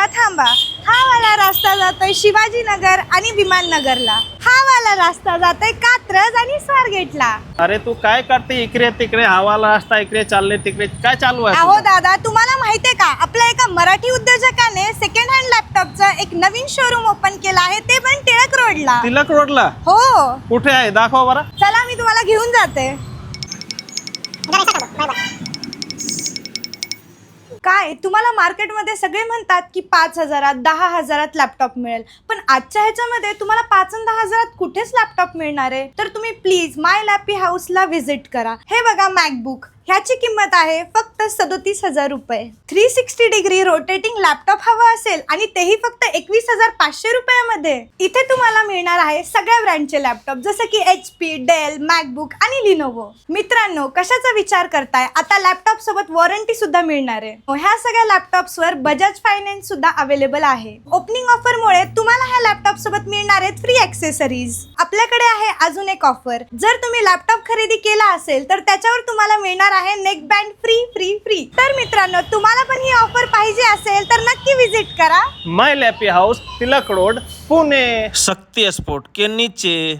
थांबा थांबा, हा वाला रस्ता जातोय शिवाजीनगर आणि विमाननगरला. हा वाला रस्ता जातोय कात्रज आणि स्वारगेटला. अरे तू काय करते इकडे तिकडे, हवाला असता इकडे चालले तिकडे, काय चालू आहे अहो तुझं? दादा, तुम्हाला माहितीये का आपल्या एका मराठी उद्योजकाने सेकंड हँड लॅपटॉपचं एक नवीन शोरूम ओपन केला आहे, ते पण टिळक रोडला. तिलक रोडला? हो. कुठे आहे दाखव बरं. चला मी तुम्हाला घेऊन जाते. काय तुम्हाला मार्केटमध्ये सगळे म्हणतात की 5,000 10,000 लॅपटॉप मिळेल, पण आजच्या ह्याच्यामध्ये तुम्हाला 5 आणि 10,000 कुठेच लॅपटॉप मिळणार आहे. तर तुम्ही प्लीज माय लॅपी हाऊसला व्हिजिट करा. हे बघा मॅकबुक, ह्याची किंमत आहे फक्त 37,000 रुपये. 360 डिग्री रोटेटिंग लॅपटॉप हवा असेल आणि तेही फक्त 21,500 रुपयामध्ये. इथे तुम्हाला मिळणार आहे सगळ्या ब्रँडचे लॅपटॉप, जसं की HP, डेल, मॅकबुक आणि लिनोवो. मित्रांनो, कशाचा विचार करताय? आता लॅपटॉप सोबत वॉरंटी सुद्धा मिळणार आहे. ह्या सगळ्या लॅपटॉप्सवर बजाज फायनान्स सुद्धा अवेलेबल आहे. ओपनिंग ऑफर मुळे तुम्हाला ह्या लॅपटॉप सोबत मिळणार आहेत फ्री ॲक्सेसरीज. आपल्याकडे आहे अजून एक ऑफर. जर तुम्ही लॅपटॉप खरेदी केला असेल तर त्याच्यावर तुम्हाला मिळणार आहे neck band free free free. तर मित्रांनो, तुम्हाला पण ही ऑफर पाहिजे असेल तर नक्की विजिट करा my lappy house, Tilak road, Pune. Shakti sport के नीचे.